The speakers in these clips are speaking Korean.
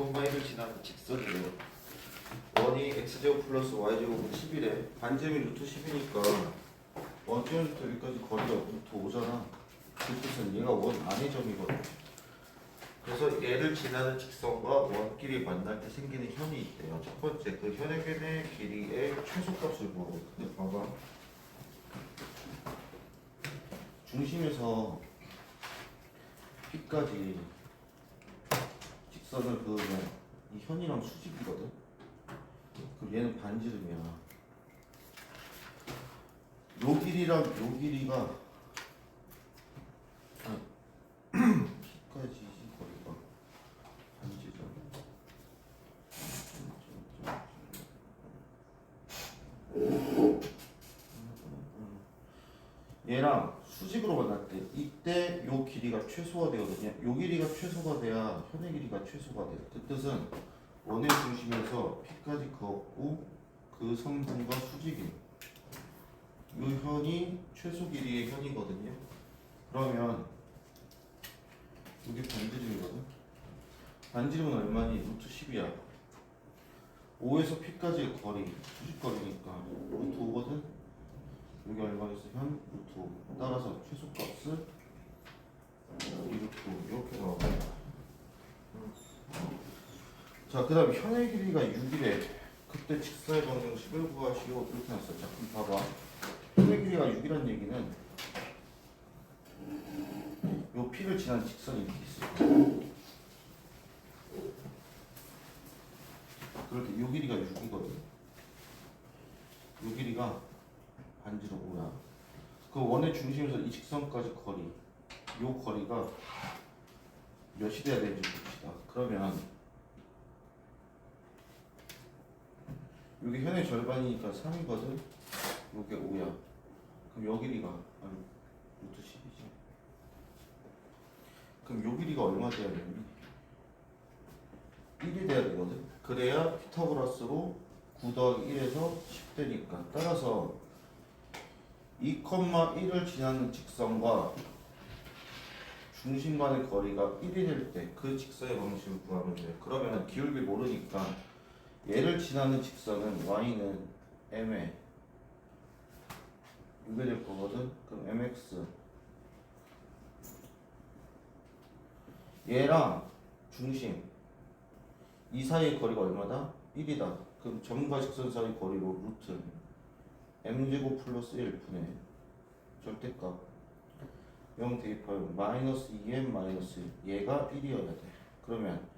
2,1을 지나는 직선이래요. 원이 x제곱 플러스 y제곱은 10이래. 반지름이 루트 10이니까 원점부터 여기까지 거리가 루트 5잖아. 그 뜻은 얘가 원 안의 점이거든. 그래서 얘를 지나는 직선과 원끼리 만날 때 생기는 현이 있대요. 첫 번째, 그 현의 길이의 최소값을 구하고. 근데 봐봐. 중심에서 P까지 직선을 그으면 이 현이랑 수직이거든. 그럼 얘는 반지름이야. 요 길이랑 요 길이가 P까지 이 거리가 반지름. 얘랑 수직으로 만날 때 이때 요 길이가 최소화 되거든요. 요 길이가 최소가 돼야 현의 길이가 최소가 돼요. 그 뜻은 원의 중심에서 P까지 그었고 그 성분과 수직이 요 현이 최소 길이의 현이거든요. 그러면 여기 반지름이거든. 반지름은 얼마니? 루트 10이야. 5에서 P까지의 거리, 수직거리니까 루트 5거든. 여기 얼마겠어? 현 루트 5. 따라서 최소값을 2루트 5 이렇게 나옵니다. 자, 그 다음 현의 길이가 6이래. 그때 직사의 방정식을 구하시오. 이렇게 나왔어. 자, 그럼 봐봐. 현의 길이가 6이란 얘기는 요 P를 지난 직선이 이렇게 있어. 그럴 때 요 길이가 6이거든. 요 길이가 반지름 5야. 그 원의 중심에서 이 직선까지 거리, 요 거리가 몇이 돼야 되는지 봅시다. 그러면 여기 현의 절반이니까 3이거든. 요게 5야. 그럼 요 길이가 루트 10이지. 그럼 요 길이가 얼마 돼야 되니? 1이 돼야 되거든. 그래야 피타고라스로 9 더하기 1에서 10 되니까. 따라서 2,1을 지나는 직선과 중심 간의 거리가 1이 될 때 그 직선의 방식을 구하면 돼. 그러면 기울기 모르니까 얘를 지나는 직선은 y는 m에 6이 될 거거든. 그럼 mx 얘랑 중심 이 사이의 거리가 얼마다? 1이다. 그럼 점과 직선 사이 거리로 루트 m제곱 플러스 1 분의 절대값 0 대입하면 마이너스 2m 마이너스 1 얘가 1이어야 돼. 그러면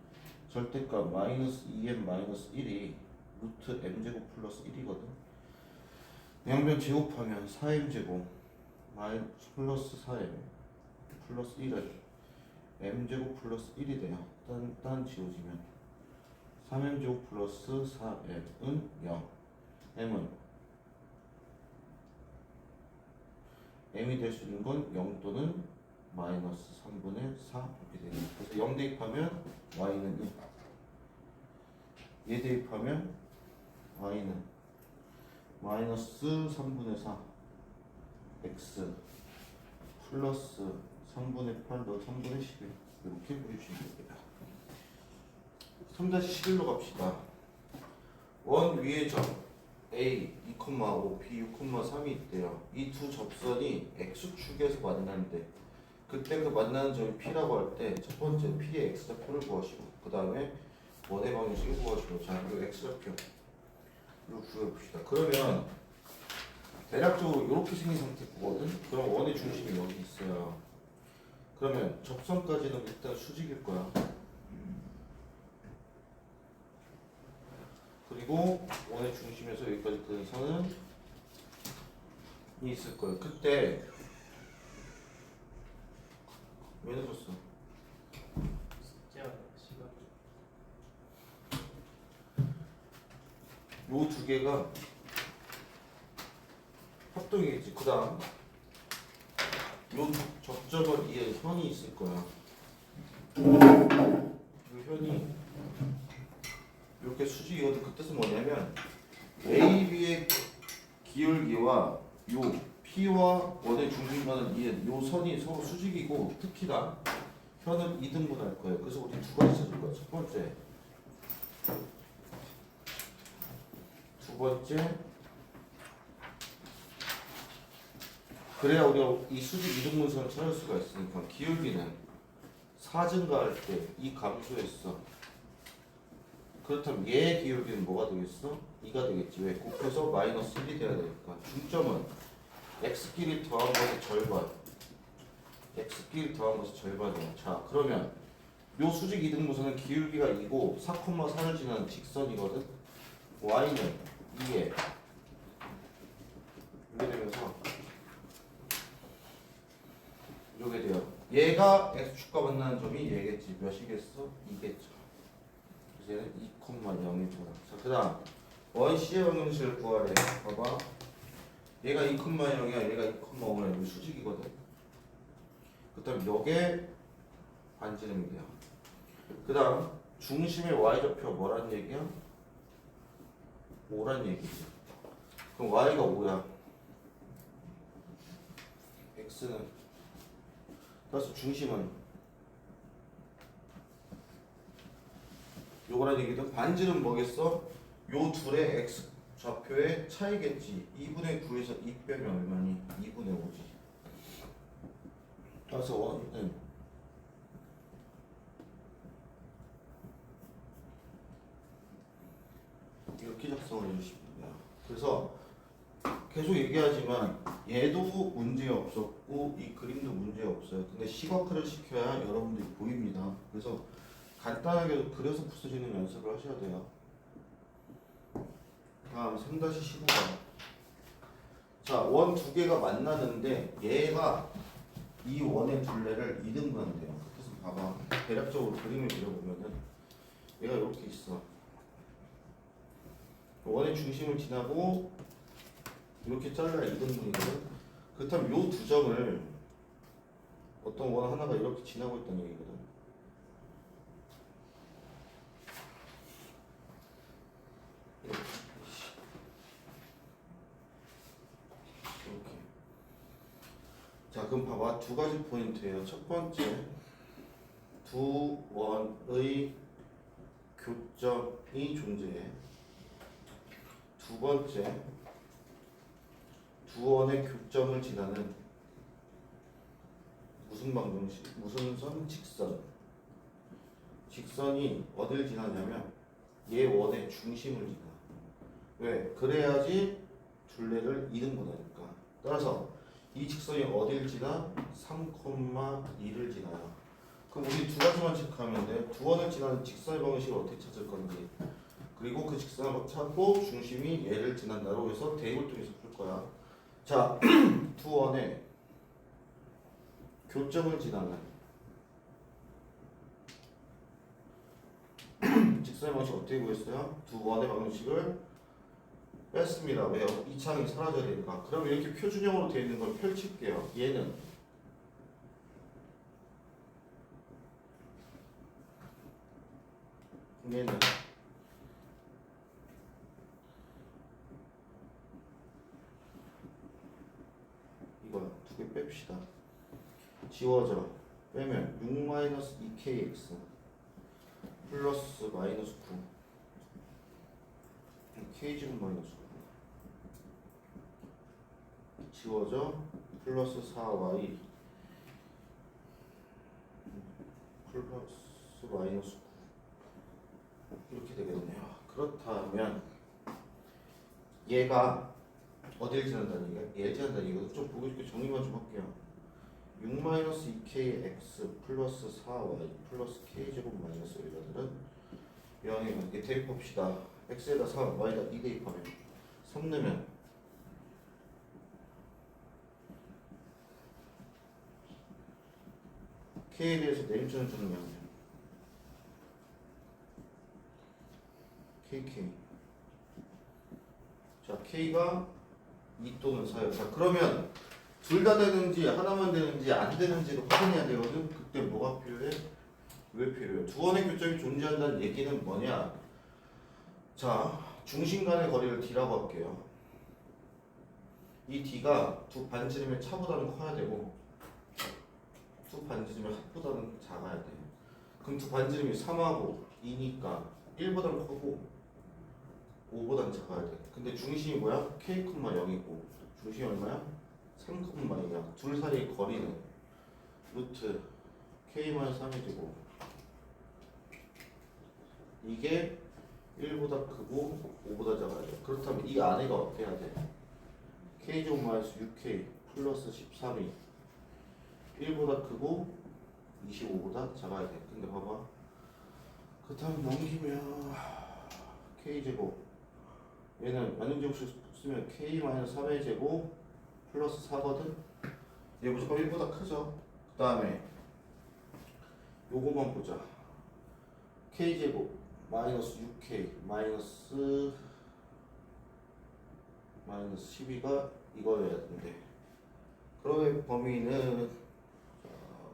절대값 마이너스 2m 마이너스 1이 루트 m제곱 플러스 1이거든. 양변 제곱하면 4m제곱 플러스 4m 플러스 1을 m제곱 플러스 1이 돼요. 딴 지워지면 3m제곱 플러스 4m은 0 m은 m이 될 수 있는 건 0 또는 마이너스 3분의 4 이렇게 되네요. 그래서 0 대입하면 y는 1. 얘 대입하면 y는 마이너스 3분의 4 x 플러스 3분의 8 너 3분의 11 이렇게 그려주시면 됩니다. 3-11로 갑시다. 원 위의 점 A 2,5, B 6,3이 있대요. 이 두 접선이 X축에서 만나는데 그때 그 만나는 점이 P라고 할 때 첫 번째 P의 X좌표를 구하시고 그 다음에 원의 방정식을 구하시고 자, 이 X좌표를 구해봅시다. 그러면 대략적으로 이렇게 생긴 상태거든. 그럼 원의 중심이 여기 있어요. 그러면 접선까지는 일단 수직일 거야. 그리고 원의 중심에서 여기까지 그 선은 있을 거예요. 그때 왜 늦었어? 요 두 개가 합동이겠지. 그 다음 요 접점을 이에 현이 있을 거야. 요 현이 이렇게 수직이거든. 그 뜻은 뭐냐면 AB의 기울기와 요 P와 원의 중심과는 이에 요 선이 서로 수직이고 특히나 현은 2등분할 거예요. 그래서 우리 두 가지 찾을 거야. 첫 번째 두 번째, 그래야 우리가 이 수직 이등분선을 찾을 수가 있으니까 기울기는 4 증가할 때 이 감소했어. 그렇다면 얘의 기울기는 뭐가 되겠어? 2가 되겠지. 왜? 곱해서 마이너스 1이 돼야 되니까. 중점은 x끼리 더한 것의 절반, x끼리 더한 것의 절반이야. 자, 그러면 요 수직 이등분선은 기울기가 2고 4,4를 지나는 직선이거든. y는 2에 이렇게 되면서 이렇게 돼요. 얘가 x축과 만나는 점이 얘겠지. 몇이겠어? 2겠죠. 그래서 얘는 2,0이 돌아. 자, 그 다음 원C의 방정식을 구하래. 봐봐. 얘가 2,0이야. 얘가 2,5야. 여기 수직이거든. 그 다음 요게 반지름이 돼요. 그 다음 중심의 y좌표 뭐란 얘기야? 5란 얘기지. 그럼 y가 5야. x는 따라서 중심은 요거란 얘기든 반지름 뭐겠어? 요 둘의 x 좌표의 차이겠지. 2분의 9에서 2 빼면 얼마니? 2분의 5지. 따라서 원은 이렇게 작성을 해주시면 돼요. 그래서 계속 얘기하지만 얘도 문제 없었고 이 그림도 문제 없어요. 근데 시각화를 시켜야 여러분들이 보입니다. 그래서 간단하게 그려서 부서지는 연습을 하셔야 돼요. 다음 3-15번. 자, 원 두 개가 만나는데 얘가 이 원의 둘레를 이등분한대요. 그래서 봐봐. 대략적으로 그림을 그려보면은 얘가 이렇게 있어. 원의 중심을 지나고 이렇게 잘라 이등분이거든. 그렇다면 요 두 점을 어떤 원 하나가 이렇게 지나고 있다는 얘기거든. 이렇게. 자, 그럼 봐봐. 두 가지 포인트예요. 첫 번째, 두 원의 교점이 존재해. 두 번째, 두 원의 교점을 지나는 무슨 방정식? 무슨 선? 직선. 직선이 어딜 지나냐면 얘 원의 중심을 지나. 왜? 그래야지 둘레를 이등분하니까. 따라서 이 직선이 어딜 지나? 3,2를 지나요. 그럼 우리 두 가지만 체크하면 돼. 두 원을 지나는 직선의 방식을 어떻게 찾을 건지, 그리고 그 직선을 찾고 중심이 얘를 지난다고 해서 대입을 통해서 풀 거야. 자, 두 원의 교점을 지나는 직선의 방식 어떻게 구했어요? 두 원의 방식을 뺐습니다. 왜요? 이 창이 사라져야 되니까. 그럼 이렇게 표준형으로 되어 있는 걸 펼칠게요. 얘는 이거 두 개 뺍시다. 지워져. 빼면 6-2kx 플러스 마이너스 9 k제곱 마이너스 9 지워져. 플러스 4y 플러스 마이너스 9 이렇게 되겠네요. 그렇다면 얘가 어딜 지난다는 얘기야? 얘를 지난다는 얘기거든. 좀 보기 쉽게 정리만 좀 할게요. 6-2kx 플러스 4y 플러스 k제곱 마이너스 여자들은 영에 이렇게 대입합시다. x에다 3, y에다 2 대입하면 3 내면 k에 대해서 내림차는 정리하면 kk. 자, k가 2 또는 4예요. 자, 그러면 둘 다 되는지 하나만 되는지 안 되는지를 확인해야 되거든. 그때 뭐가 필요해? 왜 필요해? 두 원의 교점이 존재한다는 얘기는 뭐냐? 자, 중심 간의 거리를 d라고 할게요. 이 d가 두 반지름의 차보다는 커야 되고 두 반지름의 합보다는 작아야 돼. 그럼 두 반지름이 3하고 2니까 1보단 크고 5보단 작아야 돼. 근데 중심이 뭐야? K, 0이고 중심이 얼마야? 3, 0이야. 둘 사이 거리는 루트 K-3의 제곱. 이게 1보다 크고 5보다 작아야 돼. 그렇다면 이 안에가 어떻게 해야 돼? K제곱 마이너스 6K 플러스 13이 1보다 크고 25보다 작아야 돼. 근데 봐봐. 그렇다면 넘기면 K제곱 얘는 완전제곱식 쓰면 K-3의 제곱 플러스 4거든? 얘 무조건 1보다 크죠? 그 다음에 요거만 보자. K제곱 마이너스 6K 마이너스 12가 이거여야 되는데 그러면 범위는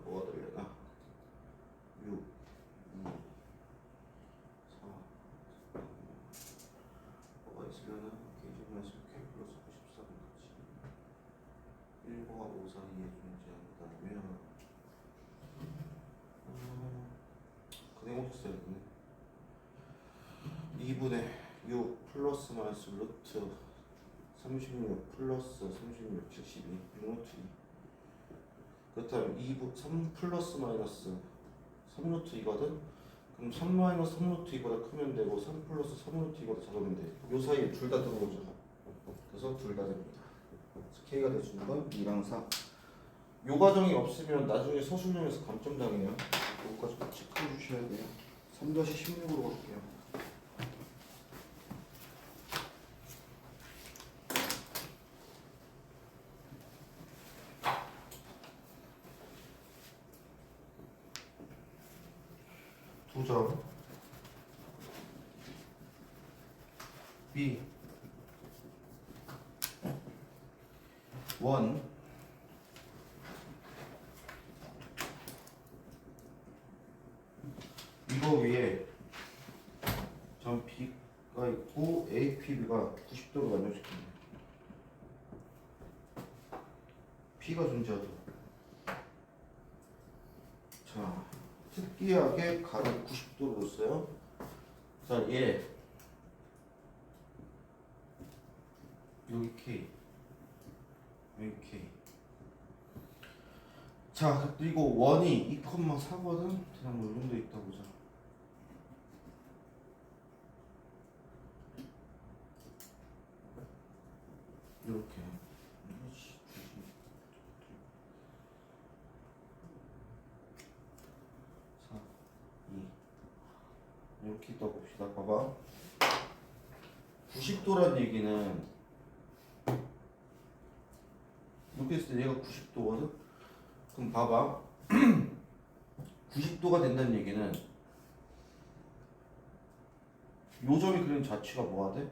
뭐가 되려나? 6, 2, 4 뭐가 있으려나? K제곱 마이너스 6K 플러스 93까지 1과 5 사이에 존재한다면 그대목적 써야 되네. 2분의 6 플러스 마이너스 루트 36 플러스 36 72 루트 2 그렇다면 3 플러스 마이너스 3루트 2거든? 그럼 3 마이너스 3루트 2보다 크면 되고 3 플러스 3루트 2보다 작으면 돼. 요 사이에 둘 다 들어오죠. 그래서 둘 다 됩니다. K가 돼주는 건 2랑 4. 요 과정이 없으면 나중에 서술형에서 감점당해요. 요거까지 꼭 체크해 주셔야 돼요. 3-16으로 갈게요. 두 점 B 1 이거 위에 점 B가 있고 APB가 90도로 완전시킵니다. P가 존재하죠. 자, 특이하게 가로 90도로 뒀어요. 자, 얘 여기 K 여기 K. 자, 그리고 원이 2,4거든? 그냥 뭐 정도 있다 보자. 이렇게 4, 2 이렇게 있다 봅시다. 봐봐. 90도란 얘기는 이렇게 했을 때 얘가 90도거든? 그럼 봐봐. 90도가 된다는 얘기는 요 점이 그린 자체가 뭐가 돼?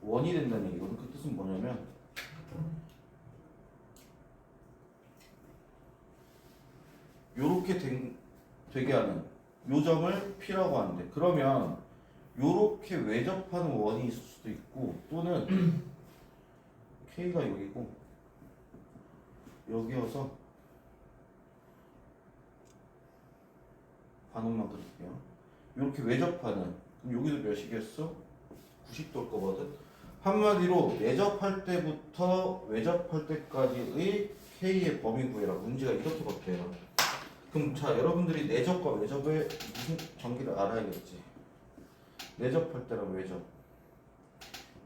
원이 된다는 얘기거든. 그 뜻은 뭐냐면 요렇게 되게 하는 요 점을 P라고 하는데 그러면 요렇게 외접하는 원이 있을 수도 있고 또는 K가 여기고 여기여서 반원만 그릴게요. 이렇게 외접하는 그럼 여기도 몇이겠어? 90도일 거거든. 한마디로 내접할 때부터 외접할 때까지의 K의 범위 구해라. 문제가 이렇게 바뀌어요. 그럼 자 여러분들이 내접과 외접의 무슨 전기를 알아야겠지. 내접할 때랑 외접.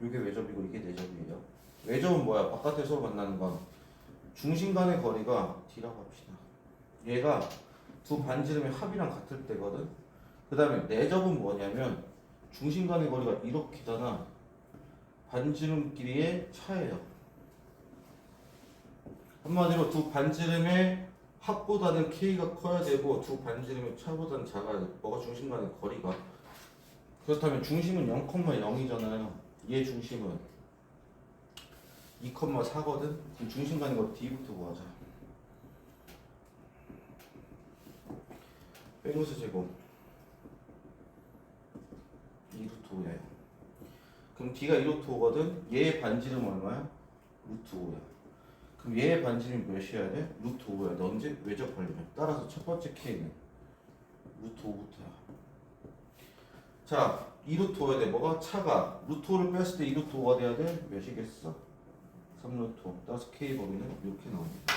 이게 외접이고 이게 내접이에요. 외접은 뭐야? 바깥에 서로 만나는 건 중심 간의 거리가 D라고 합시다. 얘가 두 반지름의 합이랑 같을 때거든. 그 다음에 내접은 뭐냐면 중심 간의 거리가 이렇게잖아. 반지름끼리의 차예요. 한마디로 두 반지름의 합보다는 K가 커야 되고 두 반지름의 차보다는 작아야 돼. 뭐가 중심 간의 거리가. 그렇다면 중심은 0,0이잖아요. 얘 중심은 2,4거든? 그럼 중심 간의 거리 D부터 구하자. 빼놓으서 제곱 2루트 5야. 그럼 D가 2루트 5거든? 얘의 반지름 얼마야? 루트 5야. 그럼 얘의 반지름이 몇이어야 돼? 루트 5야. 너 언제? 외접하려면. 따라서 첫 번째 K는 루트 5부터야. 자, 2루트 5야 돼. 뭐가? 차가. 루트 5를 뺐을 때 2루트 5가 돼야 돼? 몇이겠어? 3루트 5. 따라서 K 범위는 이렇게 나옵니다.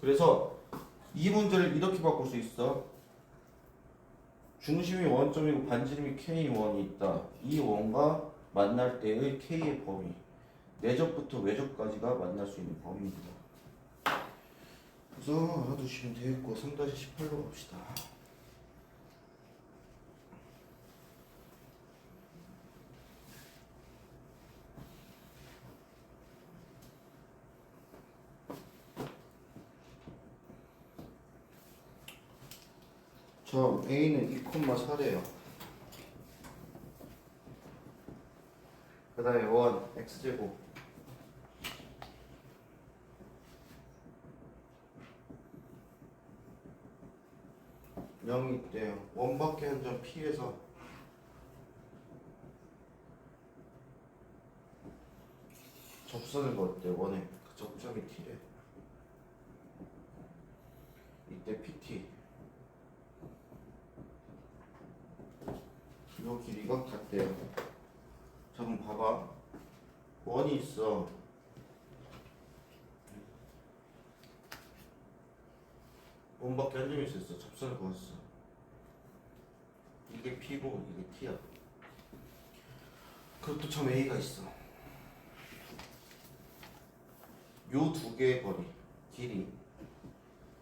그래서 이 문제를 이렇게 바꿀 수 있어. 중심이 원점이고 반지름이 K1이 있다. 이 원과 만날 때의 K의 범위. 내접부터 외접까지가 만날 수 있는 범위입니다. 그래서 알아두시면 되겠고 3-18로 갑시다. 저 A는 2,4래요. 그 다음에 1 X제곱 영이 있대요. 원밖에 한 점 P에서 접선을 그었대요. 원에 그 접점이 T래. 이때 PT 요 길이가 같대요. 자 그럼 봐봐. 원이 있어. 원밖에 한 점이 있었어. 접선을 그었어. 이게 P고 이게 T야. 그것도 점 A가 있어. 요 두 개의 거리, 길이,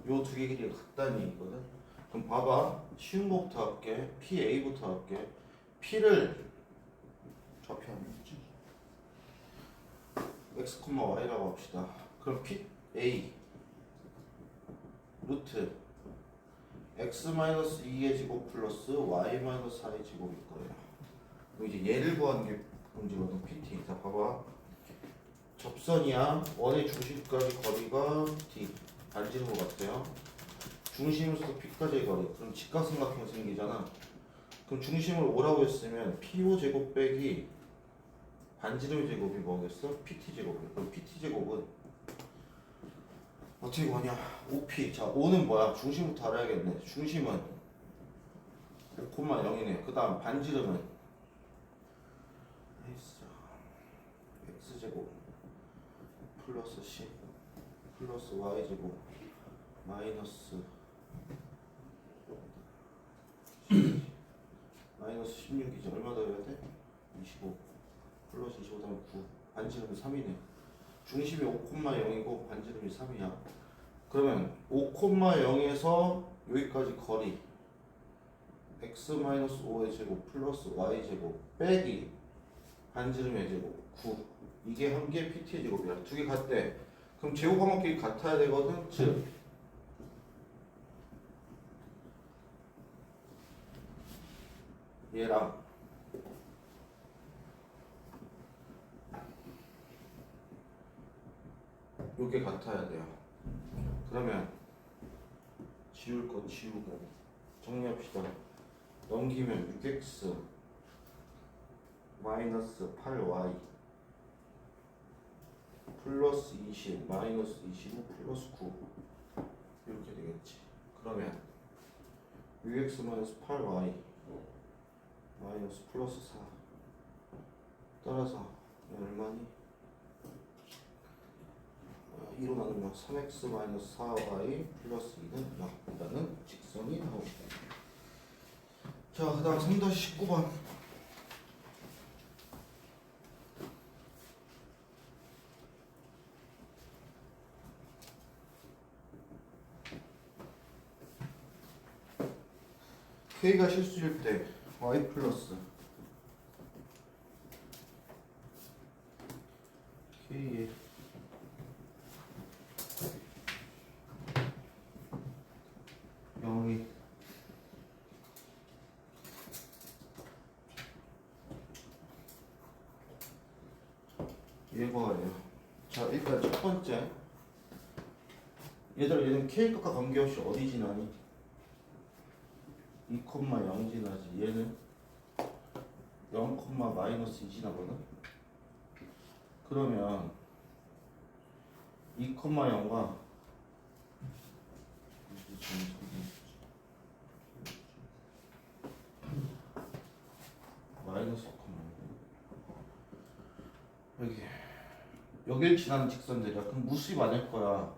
요 두 개의 길이가 같다는 얘기거든. 그럼 봐봐. 쉬운 거부터 할게. PA부터 할게. P를 좌표 안 되지. X, Y라고 합시다. 그럼 PA 루트 X-2의 제곱 플러스 Y-4의 제곱일 거예요. 그럼 이제 얘를 구하는 게 문제거든. PT. 자 봐봐. 접선이야. 원의 중심까지 거리가 D. 반지름 같아요. 중심에서 P까지의 거리. 그럼 직각삼각형 생기잖아. 그럼 중심을 O라고 했으면 PO 제곱 빼기 반지름의 제곱이 뭐겠어? PT 제곱이야. 그럼 PT 제곱은 어떻게 구하냐? OP. 자, O는 뭐야? 중심부터 알아야겠네. 중심은 5,0이네. 그 다음 반지름은 X제곱 플러스 C 플러스 Y제곱 마이너스 16이죠. 얼마 더 해야 돼? 25 플러스 25 다음 9 반지름이 3이네. 중심이 5,0이고 반지름이 3이야. 그러면 5,0에서 여기까지 거리 x-5의 제곱 플러스 y제곱 빼기 반지름의 제곱 9 이게 한 개 pt의 제곱이야. 두 개 같대. 그럼 제곱항목끼리 같아야 되거든. 즉 얘랑 요게 같아야 돼요. 그러면 지울 건 지우고 정리합시다. 넘기면 6x 마이너스 8y 플러스 20 마이너스 25 플러스 9 이렇게 되겠지. 그러면 6x 마이너스 8y 마이너스 플러스 4 따라서 얼마니? 2로 나누면 3x 마이너스 4y 플러스 2는 0이라는 직선이 나옵니다. 자, 그 다음 3-19번. K가 실수일 때 y 플러스 K의 영이 예거예요. 자, 일단 첫 번째 얘들아, 얘는 K값과 관계없이 어디 지나니? 2,0 지나지. 얘는 0, 마이너스 2 지나거든. 그러면 2,0과 여길 지나는 직선들이야. 그럼 무수히 많을 거야.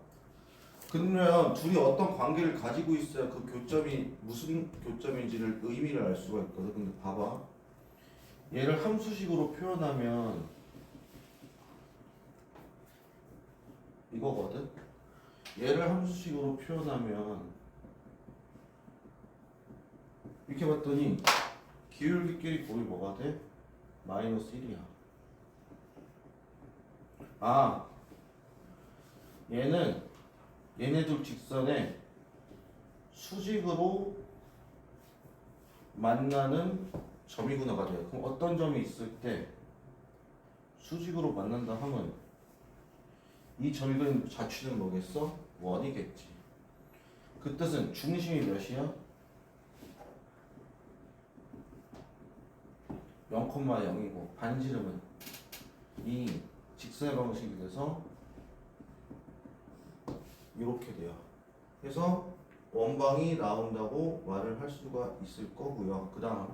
그러면 둘이 어떤 관계를 가지고 있어야 그 교점이 무슨 교점인지를 의미를 알 수가 있거든. 근데 봐봐. 얘를 함수식으로 표현하면 이거거든. 얘를 함수식으로 표현하면 이렇게 봤더니 기울기끼리 곱이 뭐가 돼? 마이너스 1이야. 아, 얘네들 직선에 수직으로 만나는 점이구나가 돼요. 그럼 어떤 점이 있을 때 수직으로 만난다 하면 이 점이 그린 좌측은 뭐겠어? 원이겠지. 그 뜻은 중심이 몇이야? 0,0이고 반지름은 이 직선의 방식이 돼서 이렇게 돼요. 그래서 원방이 나온다고 말을 할 수가 있을 거고요. 그 다음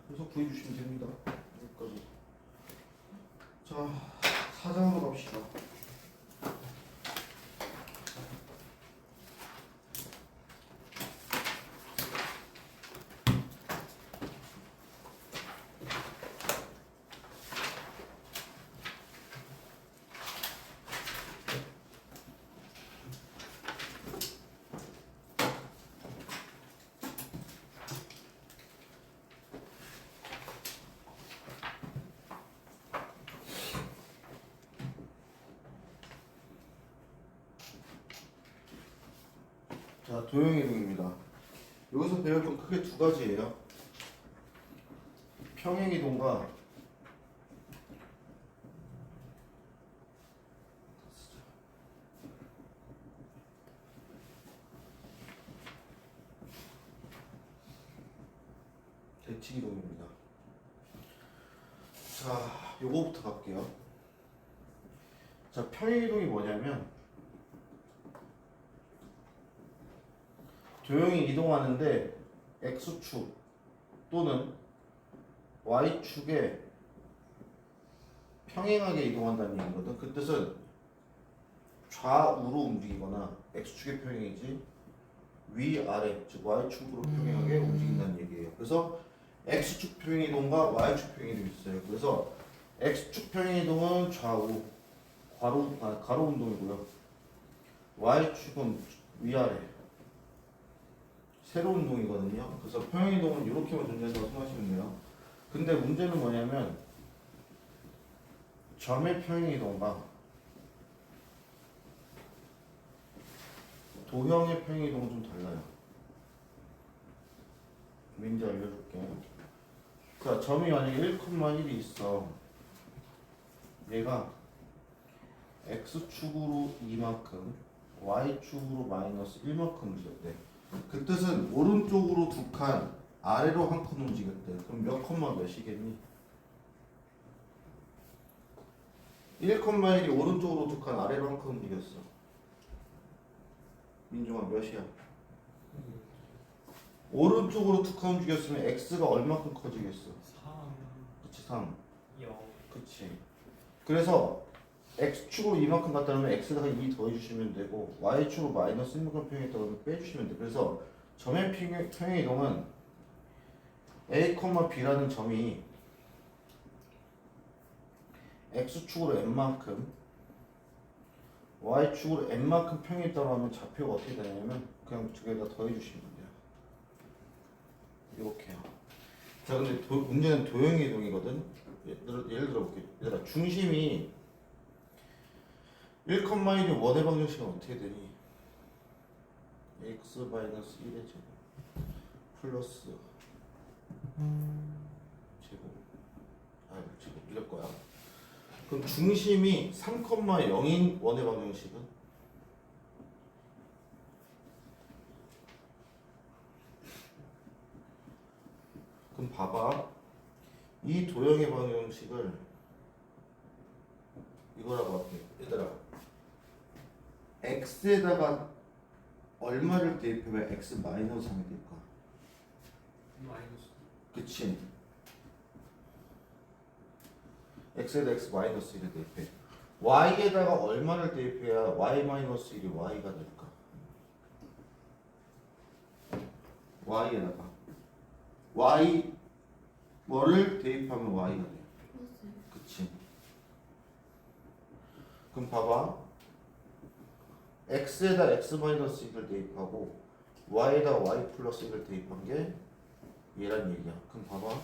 그래서 구해주시면 됩니다. 여기까지. 자, 4장으로 갑시다. 자, 도형이동입니다. 여기서 배울 건 크게 두 가지예요. 평행이동과 대칭이동입니다. 자, 요거부터 갈게요. 자, 평행이동이 뭐냐면 도형이 이동하는데 X축 또는 Y축에 평행하게 이동한다는 얘기거든. 그 뜻은 좌우로 움직이거나 X축의 평행이지 위아래 즉 Y축으로 평행하게 움직인다는 얘기예요. 그래서 X축 평행이동과 Y축 평행이동이 있어요. 그래서 X축 평행이동은 좌우 가로 운동이고요. Y축은 위아래 세로 운동이거든요. 그래서 평행이동은 이렇게만 존재한다고 생각하시면 돼요. 근데 문제는 뭐냐면 점의 평행이동과 도형의 평행이동은 좀 달라요. 왠지 알려줄게. 자, 점이 만약에 1,1이 있어. 얘가 X축으로 2만큼 Y축으로 마이너스 1만큼 움직였대. 그 뜻은 오른쪽으로 두 칸 아래로 한 칸 움직였대. 그럼 몇 컴마 몇이겠니? 1,1이 오른쪽으로 두 칸 아래로 한 칸 움직였어. 민종아 몇이야? 오른쪽으로 두 칸 움직였으면 X가 얼마큼 커지겠어? 3. 그치 3. 0. 그치. 그래서 X축으로 이만큼 갖다 놓으면 X에다가 2 더해주시면 되고 Y축으로 마이너스 1만큼 평행했다 그러면 빼주시면 돼. 그래서 점의 평행이동은 A, B라는 점이 X축으로 N만큼 Y축으로 N만큼 평행했다고 하면 좌표가 어떻게 되냐면 그냥 두 개 다 더해주시면 돼요. 이렇게요. 자, 근데 문제는 도형의 이동이거든. 예를 들어볼게. 얘들아, 중심이 1,1의 원의 방정식은 어떻게 되니? x 마이너스 1의 제곱 플러스 제곱 제곱 이럴 거야. 그럼 중심이 3,0인 원의 방정식은? 그럼 봐봐. 이 도형의 방정식을 이거라고 할게. 얘들아, x에다가 얼마를 대입하면 x 마이너스 3이 될까? 마이너스. 그치? x에다 x 마이너스 1을 대입해. y에다가 얼마를 대입해야 y 마이너스 1이 y가 될까? y에다가 y 뭐를 대입하면 y가 돼? 그치? 그럼 봐봐. x에다 x 마이너스 1을 대입하고 y에다 y 플러스 1을 대입한 게 얘란 얘기야. 그럼 봐봐.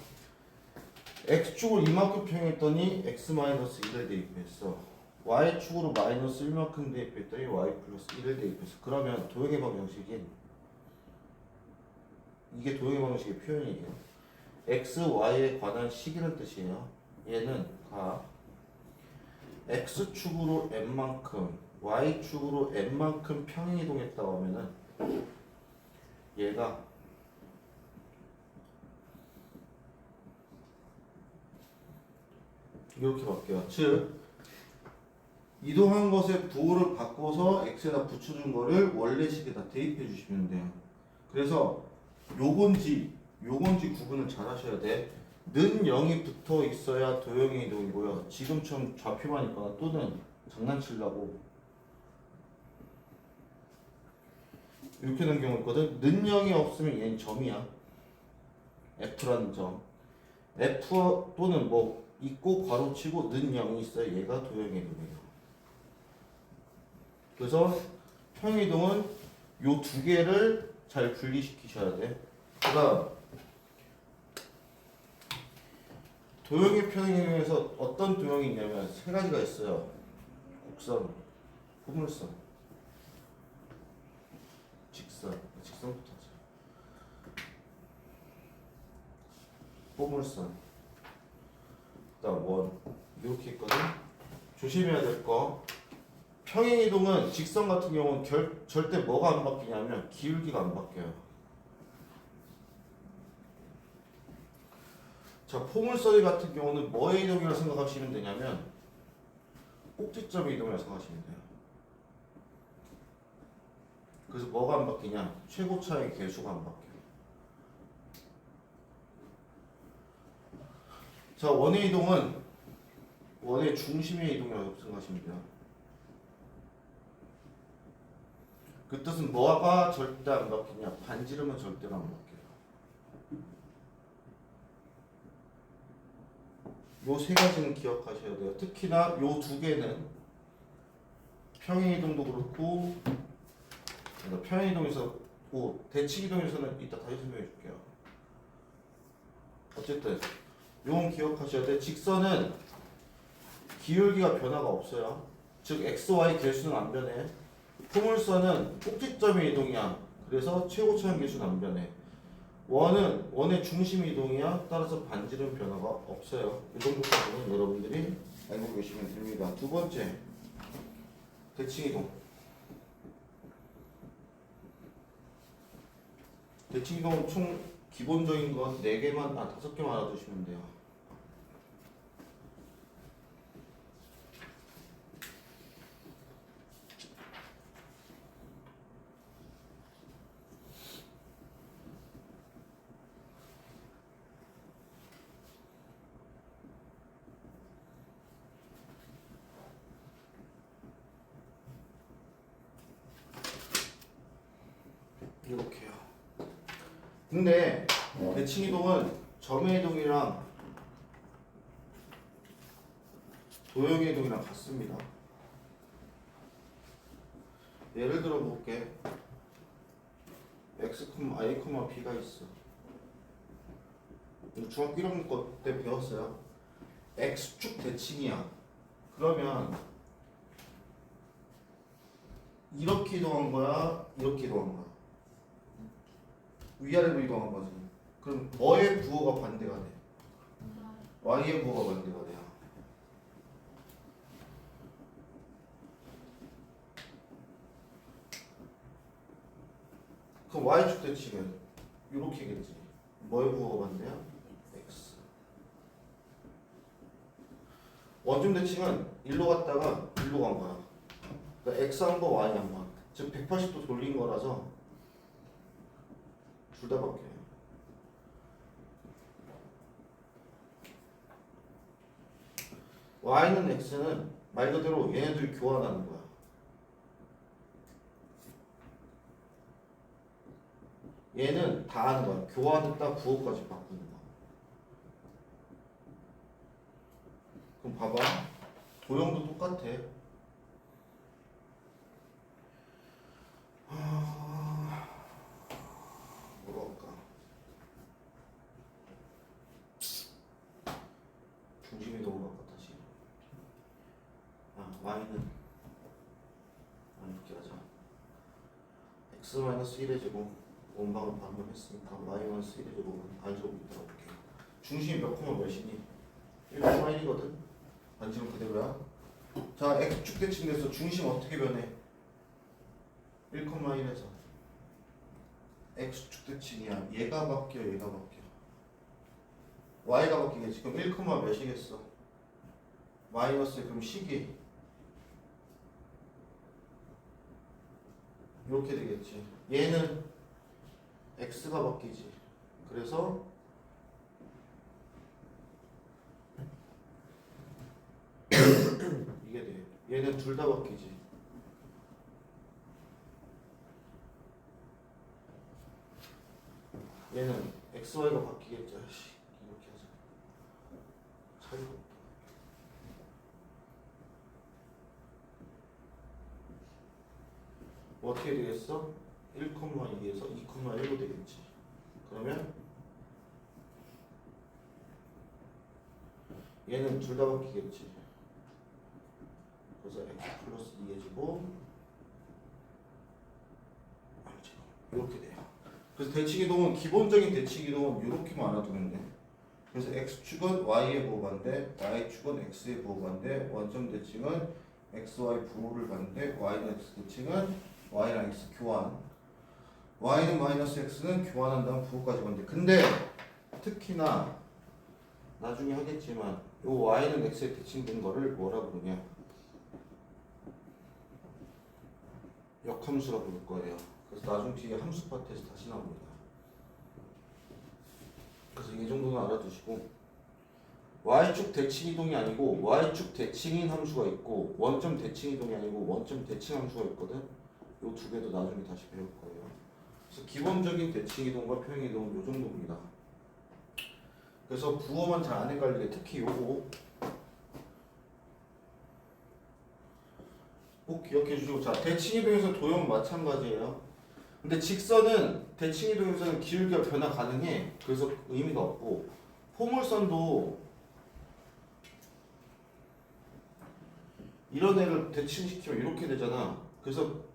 x축으로 이만큼 평했더니 x 마이너스 1을 대입했어. y축으로 마이너스 1만큼 대입했더니 y 플러스 1을 대입했어. 그러면 도형의 방정식인 이게 도형의 방정식의 표현이에요. x, y에 관한 식이라는 뜻이에요. 얘는 가 x축으로 n만큼 y축으로 n만큼 평행이동했다고 하면은 얘가 이렇게 바뀌어요. 즉 이동한 것의 부호를 바꿔서 x에다 붙여준 거를 원래식에다 대입해 주시면 돼요. 그래서 요건지 구분을 잘 하셔야 돼. 는 0이 붙어 있어야 도형의 이동이고요. 지금처럼 좌표만 있거나 또는 장난치려고 이렇게 된 경우 있거든. 는 0이 없으면 얘는 점이야. F라는 점. F 또는 뭐 있고 괄호치고 는 0이 있어야 얘가 도형의 이동이에요. 그래서 평이동은 요 두 개를 잘 분리시키셔야 돼. 그다음 도형의 평행이동에서 어떤 도형이 있냐면 세 가지가 있어요. 곡선, 포물선, 직선부터 하자. 포물선, 그다음 원 이렇게 있거든. 조심해야 될 거. 평행이동은 직선 같은 경우는 절대 뭐가 안 바뀌냐면 기울기가 안 바뀌어요. 자, 포물선 같은 경우는 뭐의 이동이라고 생각하시면 되냐면 꼭지점의 이동이라고 생각하시면 돼요. 그래서 뭐가 안 바뀌냐? 최고차의 개수가 안 바뀌어요. 자, 원의 이동은 원의 중심의 이동이라고 생각하시면 돼요. 그 뜻은 뭐가 절대 안 바뀌냐? 반지름은 절대로 안 바뀌어요. 요 세 가지는 기억하셔야 돼요. 특히나 요 두 개는 평행이동도 그렇고 평행이동에서 대칭이동에서는 이따 다시 설명해 줄게요. 어쨌든 요건 기억하셔야 돼. 직선은 기울기가 변화가 없어요. 즉 x, y 개수는 안 변해. 포물선은 꼭지점의 이동이야. 그래서 최고차의 개수는 안 변해. 원은 원의 중심 이동이야. 따라서 반지름 변화가 없어요. 이 정도까지는 여러분들이 알고 계시면 됩니다. 두 번째, 대칭 이동. 대칭 이동은 총 기본적인 건 4개만, 5개만 알아두시면 돼요. 이렇게요. 근데 대칭 이동은 점의 이동이랑 도형의 이동이랑 같습니다. 예를 들어 볼게. x, i, b가 있어. 이거 중학교 1학년 거 때 배웠어요. x축 대칭이야. 그러면 이렇게 이동한 거야, 이렇게 이동한 거야. 위아래로 이동한 거지. 그럼 뭐의 부호가 반대가 돼? y의 부호가 반대가 돼요. 그럼 y축 대칭은 이렇게겠지. 뭐의 부호가 반대야? x. 원점 대칭은 일로 갔다가 일로 간 거야. 그러니까 x 한 번, y 한 번. 즉 180도 돌린 거라서 둘 다 바뀌어요. y는 x는 말 그대로 얘네들 교환하는 거야. 얘는 다 하는 거야. 교환했다 부호까지 바꾸는 거야. 그럼 봐봐. 도형도 똑같아. 뭐로 할까? 중심 이동으로 할까 다시. y는 이렇게 하자. x-1의 제곱 원방을 반복했으니까 y-1의 제곱은 r제곱이 있다고 볼게요. 중심이 몇 콤마 몇이니? 1,1이거든. 반지름 그대로야. 자, x축 대칭돼서 중심 어떻게 변해? 1,1에서 x축 대칭이야. 얘가 바뀌어, 얘가 바뀌어. y가 바뀌겠지. 그럼 1, 몇이겠어? 마이너스 그럼 식이 이렇게 되겠지. 얘는 x가 바뀌지. 그래서 이게 돼. 얘는 둘 다 바뀌지. 얘는 xy가 바뀌겠죠. 이렇게 하자. 차이가 없다. 어떻게 되겠어? 1,2에서 2,1로 되겠지. 그러면 얘는 둘 다 바뀌겠지. 그래서 x 플러스 2의 제곱 이렇게 돼요. 그래서 대칭이동은 기본적인 대칭이동은 이렇게만 알아두면 돼. 그래서 x축은 y의 부호반대, y축은 x의 부호반대, 원점 대칭은 xy 부호를 반대, y는 x 대칭은 y랑 x 교환, y는 마이너스 x는 교환한 다음 부호까지 반대. 근데 특히나 나중에 하겠지만 요 y는 x에 대칭된 거를 뭐라 부르냐? 역함수라고 부를 거예요. 그래서 나중 뒤에 함수 파트에서 다시 나옵니다. 그래서 이 정도는 알아두시고, y축 대칭 이동이 아니고 y축 대칭인 함수가 있고 원점 대칭 이동이 아니고 원점 대칭 함수가 있거든. 요 두 개도 나중에 다시 배울 거예요. 그래서 기본적인 대칭 이동과 평행 이동은 요 정도입니다. 그래서 부호만 잘 안 헷갈리게 특히 요거 꼭 기억해 주시고, 자, 대칭 이동에서 도형은 마찬가지예요. 근데 직선은 대칭 이동에서는 기울기가 변화 가능해. 그래서 의미가 없고, 포물선도 이런 애를 대칭시키면 이렇게 되잖아. 그래서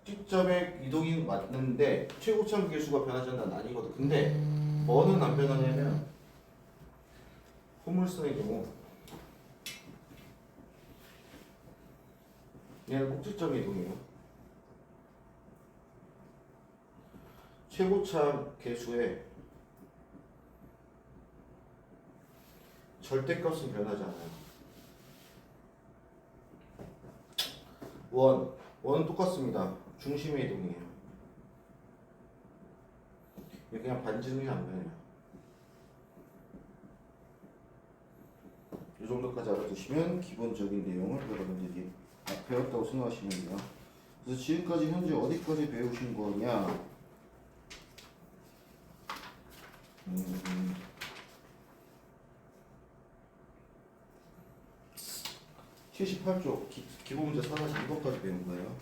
꼭지점의 이동이 맞는데 최고점 계수가 변하지 않는 건 아니거든. 근데 뭐는 안 변하냐면 포물선의 경우 얘는 꼭지점 이동이에요. 최고차 계수의 절대값은 변하지 않아요. 원은 똑같습니다. 중심의 이동이에요. 이게 그냥 반지름이 안 변해요. 이 정도까지 알아두시면 기본적인 내용을 여러분들이 배웠다고 생각하시면 돼요. 그래서 지금까지 현재 어디까지 배우신 거냐? 78쪽 기본 문제 42번까지 배운 거예요.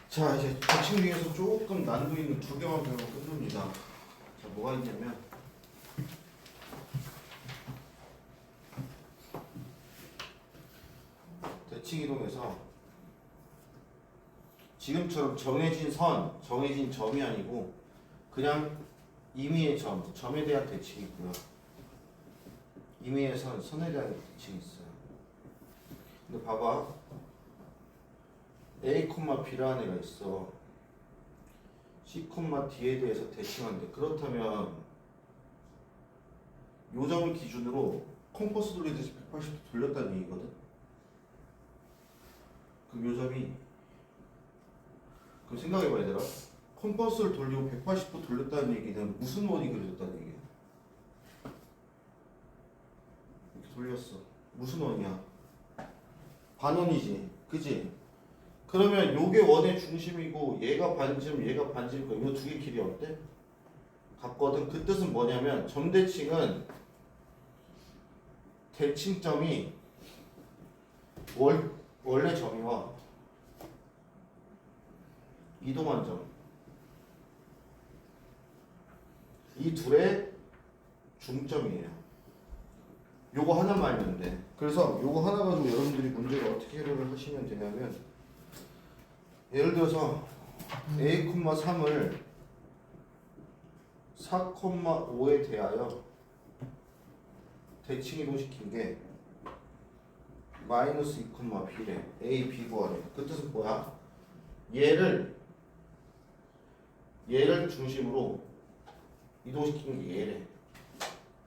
자, 이제 대칭 중에서 조금 난도 있는 두 개만 배우면 끝납니다. 자, 뭐가 있냐면 대칭 이동해서 지금처럼 정해진 선, 정해진 점이 아니고 그냥 임의의 점에 대한 대칭이 있고요. 임의의 선, 선에 대한 대칭이 있어요. 근데 봐봐. A, B라는 애가 있어. C, D에 대해서 대칭한대. 그렇다면 요 점을 기준으로 컴퍼스 돌리듯이 180도 돌렸다는 얘기거든. 그럼 요 점이 그럼 생각해봐야 되나? 컴퍼스를 돌리고 180도 돌렸다는 얘기는 무슨 원이 그려졌다는 얘기야? 이렇게 돌렸어. 무슨 원이야? 반원이지, 그지? 그러면 요게 원의 중심이고 얘가 반점, 얘가 반점이고 이 두 개 길이 어때? 같거든. 그 뜻은 뭐냐면 점대칭은 대칭점이 원래 점이와 이동한 점 이 둘의 중점이에요. 요거 하나만 알면 돼. 그래서 요거 하나 가지고 여러분들이 문제를 어떻게 해결을 하시면 되냐면 예를 들어서 A, 3을 4, 5에 대하여 대칭 이동시킨 게 마이너스 2, B래. A, B 구하래. 그 뜻은 뭐야? 얘를 중심으로 이동시킨 게 얘래.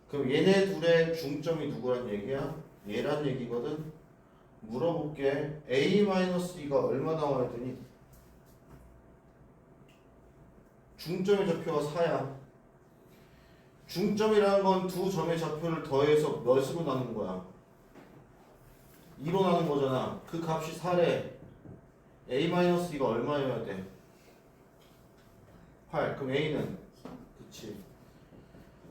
그럼 얘네 둘의 중점이 누구란 얘기야? 얘란 얘기거든. 물어볼게. A-2가 얼마 나와야 되니? 중점의 좌표가 4야. 중점이라는 건 두 점의 좌표를 더해서 몇으로 나눈 거야? 2로 나눈 거잖아. 그 값이 4래. A-2가 얼마여야 돼? 8. 그럼 A는? 그치.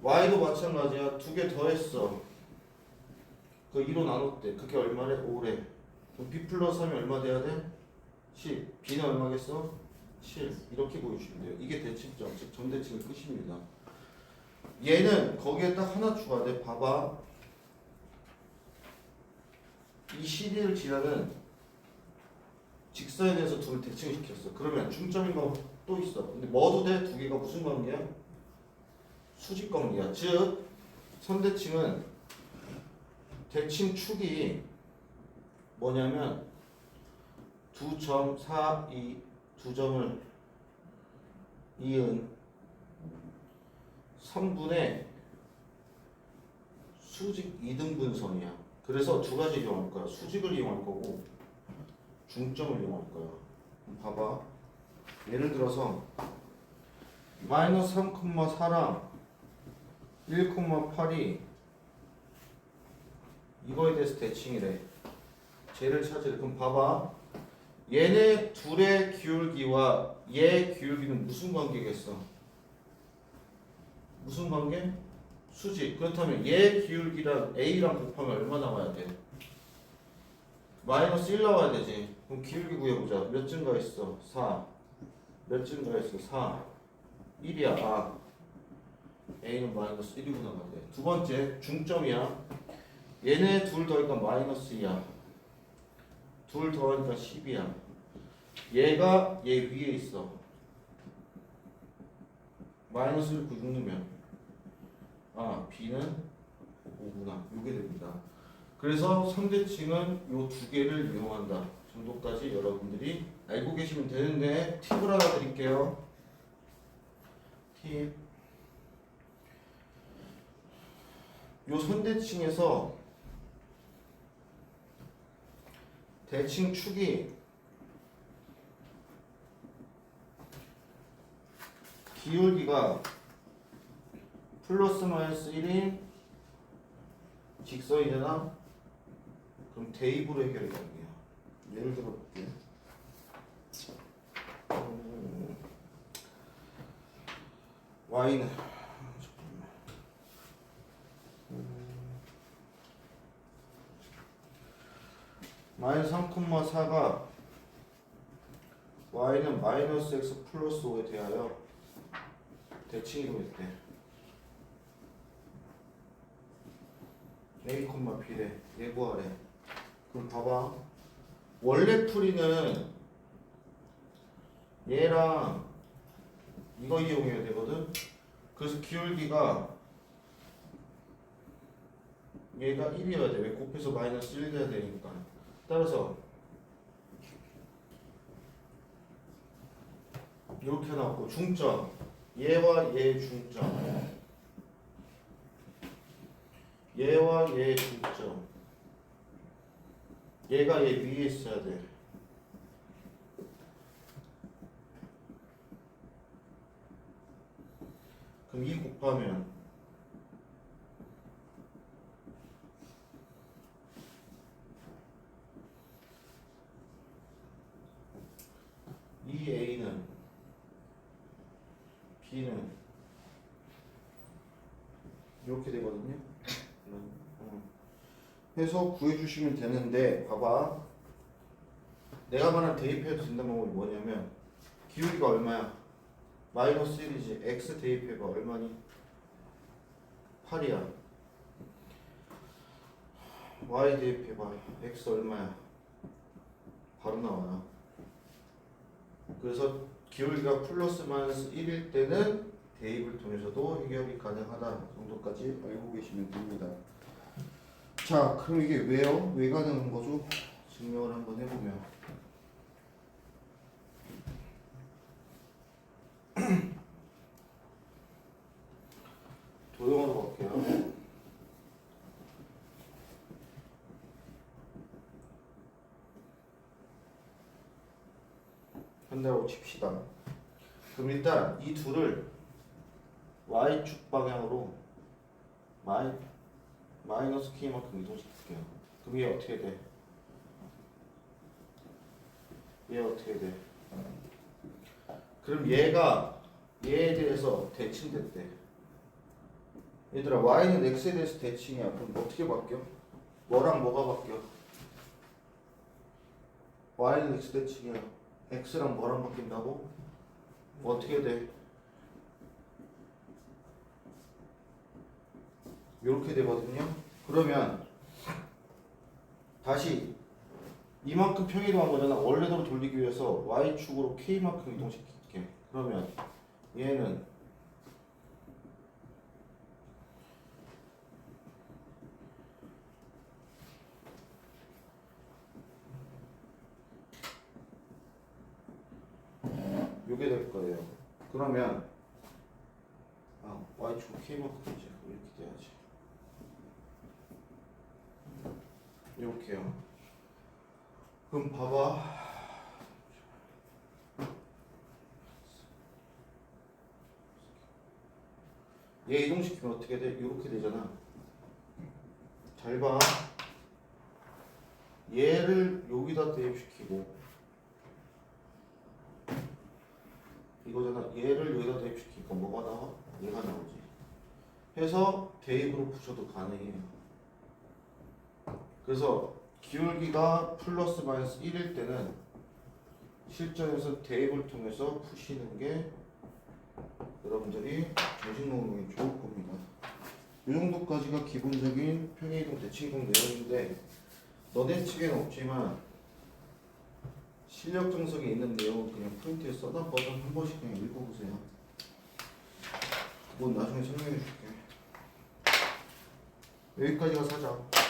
Y도 마찬가지야. 두 개 더했어. 그 2로 나눴대. 그게 얼마래? 5래. 그럼 B 플러스 3이 얼마 돼야 돼? 10. B는 얼마겠어? 7. 이렇게 보여주시면 돼요. 이게 대칭점, 즉 점대칭의 끝입니다. 얘는 거기에 딱 하나 추가돼. 봐봐. 이 CD를 지나는 직선에 대해서 둘을 대칭시켰어. 그러면 중점인 거 또 있어. 근데 뭐도 돼? 두 개가 무슨 관계야? 수직 관계야. 즉 선대칭은 대칭 축이 뭐냐면 두 점 사이 두 점을 이은 선분의 수직 이등분선이야. 그래서 두 가지 이용할 거야. 수직을 이용할 거고 중점을 이용할 거야. 그럼 봐봐. 예를 들어서 마이너스 3,4랑 1,8이 이거에 대해서 대칭이래. 쟤를 찾으래. 그럼 봐봐. 얘네 둘의 기울기와 얘 기울기는 무슨 관계겠어? 무슨 관계? 수직. 그렇다면 얘 기울기랑 A랑 곱하면 얼마 나와야 돼? 마이너스 1 나와야 되지. 그럼 기울기 구해보자. 몇 증가했어? 4. 몇 증가했어? 4. 1이야. 아. A는 마이너스 1이구나. 두 번째 중점이야. 얘네 둘 더하니까 마이너스 2야. 둘 더하니까 10이야. 얘가 얘 위에 있어. 마이너스 1 9누면 아 B는 5구나. 요게 됩니다. 그래서 선대칭은 요 두 개를 이용한다 정도까지 여러분들이 알고 계시면 되는데 팁을 하나 드릴게요. 팁. 요 선대칭에서 대칭 축이 기울기가 플러스 마이너스 1인 직선이잖아. 그럼 대입으로 해결해 가는 거야. 예를 들어 볼게. y는 마이너스 3,4가 y는 마이너스 x 플러스 5에 대하여 대칭 이동했대. A, B래. 얘 구하래. 그럼 봐봐. 원래 풀이는 얘랑 이거 이용해야 되거든. 그래서 기울기가 얘가 1이어야 돼. 왜 곱해서 마이너스 1 돼야 되니까. 따라서 이렇게 나왔고 중점 얘와 얘 중점 얘와 얘 중점 얘가 얘 위에 있어야 돼. 그럼 2 곱하면 이 A는 B는 이렇게 되거든요. 해서 구해주시면 되는데 봐봐. 내가 말한 대입해도 된다는 방법이 뭐냐면 기울기가 얼마야? 마이너스 1이지. x 대입해봐. 얼마니? 8이야. y 대입해봐. x 얼마야? 바로 나와요. 그래서 기울기가 플러스 마이너스 1일 때는 대입을 통해서도 해결이 가능하다 정도까지 알고 계시면 됩니다. 자, 그럼 이게 왜요? 왜 가능한 거죠? 증명을 한번 해보면 도형으로 갈게요. 한다고 칩시다. 그럼 일단 이 둘을 y축 방향으로 마이너스 k만큼 이동시킬게요. 그럼 얘 어떻게 돼? 얘 어떻게 돼? 그럼 얘가 얘에 대해서 대칭됐대. 얘들아 y는 x에 대해서 대칭이야. 그럼 어떻게 바뀌어? 뭐랑 뭐가 바뀌어? y는 x 대칭이야. x랑 뭐랑 바뀐다고? 어떻게 돼? 이렇게 되거든요. 그러면 다시 이만큼 평이동한 거잖아. 원래대로 돌리기 위해서 y축으로 k만큼 이동시킬게. 그러면 얘는 요게 될 거예요. 그러면 y축 k만큼 이제 이렇게 돼야지. 이렇게요. 그럼 봐봐. 얘 이동시키면 어떻게 돼? 이렇게 되잖아. 잘 봐. 얘를 여기다 대입시키고 이거잖아. 얘를 여기다 대입시키니까 뭐가 나와? 얘가 나오지. 해서 대입으로 푸셔도 가능해요. 그래서 기울기가 플러스 마이너스 1일 때는 실전에서 대입을 통해서 푸시는 게 여러분들이 정신노동이 좋을 겁니다. 이 정도까지가 기본적인 평행이동 대칭이동 내용인데 너네 측에는 없지만 실력 정석에 있는 내용은 그냥 프린트에 써놔봐서 한 번씩 그냥 읽어보세요. 그건 나중에 설명해 줄게. 여기까지가 사자.